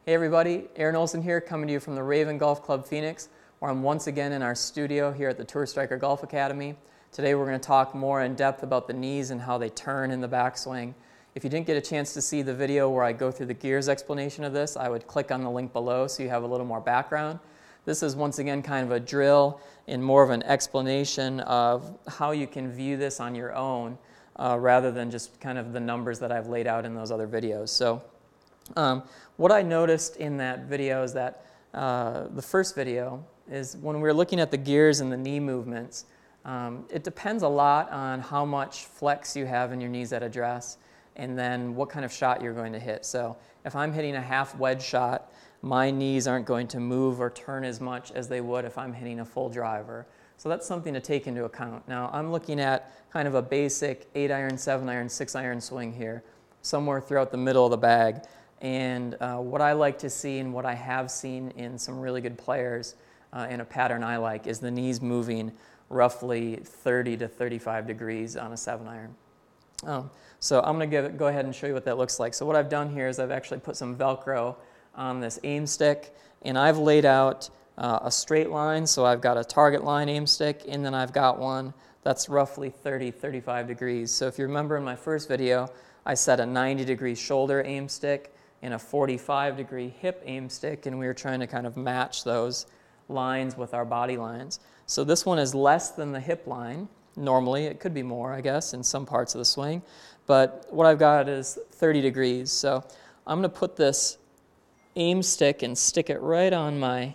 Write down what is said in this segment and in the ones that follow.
Hey everybody, Aaron Olson here, coming to you from the Raven Golf Club Phoenix, where I'm once again in our studio here at the Tour Striker Golf Academy. Today we're going to talk more in depth about the knees and how they turn in the backswing. If you didn't get a chance to see the video where I go through the gears explanation of this, I would click on the link below so you have a little more background. This is once again kind of a drill and more of an explanation of how you can view this on your own rather than just kind of the numbers that I've laid out in those other videos. So what I noticed in that video is that the first video is when we were looking at the gears and the knee movements, it depends a lot on how much flex you have in your knees at address and then what kind of shot you're going to hit. So if I'm hitting a half wedge shot, my knees aren't going to move or turn as much as they would if I'm hitting a full driver. So that's something to take into account. Now I'm looking at kind of a basic 8-iron, 7-iron, 6-iron swing here, somewhere throughout the middle of the bag. And what I like to see and what I have seen in some really good players in a pattern I like is the knees moving roughly 30 to 35 degrees on a 7-iron. So I'm going to go ahead and show you what that looks like. So what I've done here is I've actually put some Velcro on this aim stick, and I've laid out a straight line. So I've got a target line aim stick, and then I've got one that's roughly 30-35 degrees. So if you remember in my first video, I set a 90-degree shoulder aim stick and a 45-degree hip aim stick, and we were trying to kind of match those lines with our body lines. So this one is less than the hip line. Normally, it could be more, I guess, in some parts of the swing. But what I've got is 30 degrees. So I'm going to put this aim stick and stick it right on my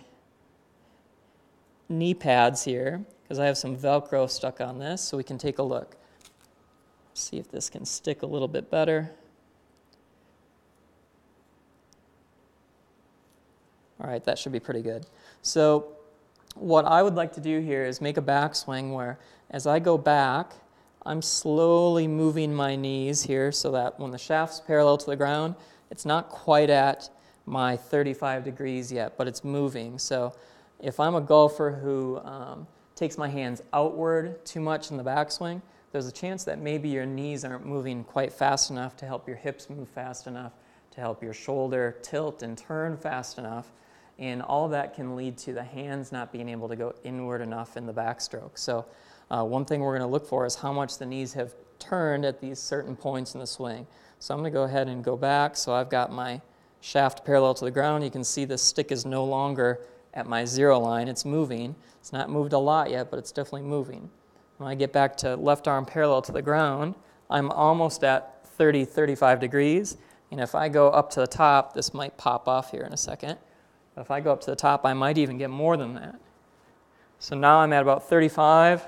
knee pads here, because I have some Velcro stuck on this, so we can take a look. See if this can stick a little bit better. All right, that should be pretty good. So what I would like to do here is make a backswing where as I go back, I'm slowly moving my knees here so that when the shaft's parallel to the ground, it's not quite at my 35 degrees yet, but it's moving. So if I'm a golfer who takes my hands outward too much in the backswing, there's a chance that maybe your knees aren't moving quite fast enough to help your hips move fast enough, to help your shoulder tilt and turn fast enough. And all that can lead to the hands not being able to go inward enough in the backstroke. So one thing we're going to look for is how much the knees have turned at these certain points in the swing. So I'm going to go ahead and go back. So I've got my shaft parallel to the ground. You can see the stick is no longer at my zero line. It's moving. It's not moved a lot yet, but it's definitely moving. When I get back to left arm parallel to the ground, I'm almost at 30-35 degrees. And if I go up to the top, this might pop off here in a second. But if I go up to the top, I might even get more than that. So now I'm at about 35.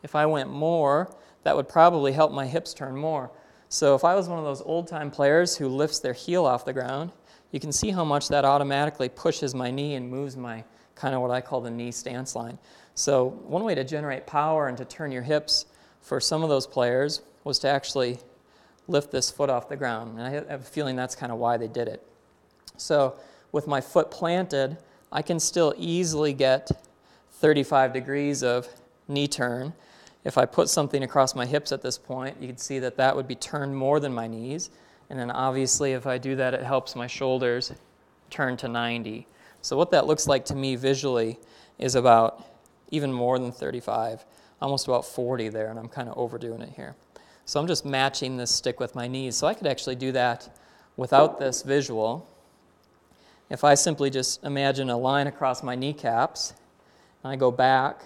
If I went more, that would probably help my hips turn more. So if I was one of those old-time players who lifts their heel off the ground, you can see how much that automatically pushes my knee and moves my kind of what I call the knee stance line. So one way to generate power and to turn your hips for some of those players was to actually lift this foot off the ground. And I have a feeling that's kind of why they did it. So with my foot planted, I can still easily get 35 degrees of knee turn. If I put something across my hips at this point, you can see that that would be turned more than my knees. And then obviously if I do that, it helps my shoulders turn to 90. So what that looks like to me visually is about even more than 35, almost about 40 there, and I'm kind of overdoing it here. So I'm just matching this stick with my knees. So I could actually do that without this visual. If I simply just imagine a line across my kneecaps, and I go back,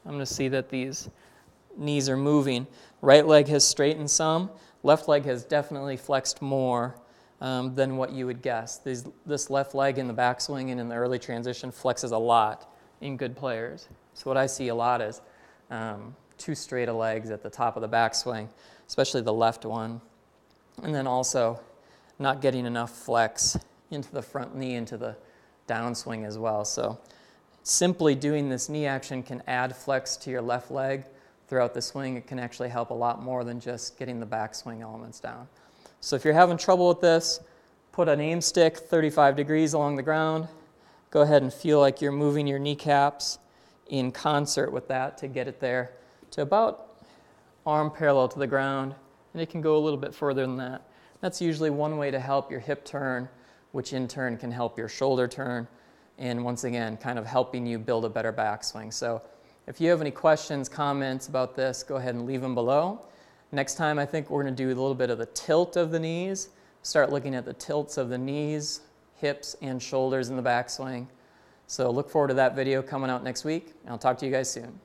I'm going to see that these knees are moving. Right leg has straightened some. Left leg has definitely flexed more than what you would guess. This left leg in the backswing and in the early transition flexes a lot in good players. So what I see a lot is too straight of legs at the top of the backswing, especially the left one. And then also not getting enough flex into the front knee, into the downswing as well. So simply doing this knee action can add flex to your left leg throughout the swing. It can actually help a lot more than just getting the backswing elements down. So if you're having trouble with this, put an aim stick 35 degrees along the ground. Go ahead and feel like you're moving your kneecaps in concert with that to get it there to about arm parallel to the ground. And it can go a little bit further than that. That's usually one way to help your hip turn, which in turn can help your shoulder turn, and once again, kind of helping you build a better backswing. So if you have any questions, comments about this, go ahead and leave them below. Next time, I think we're going to do a little bit of the tilt of the knees, start looking at the tilts of the knees, hips, and shoulders in the backswing. So look forward to that video coming out next week, and I'll talk to you guys soon.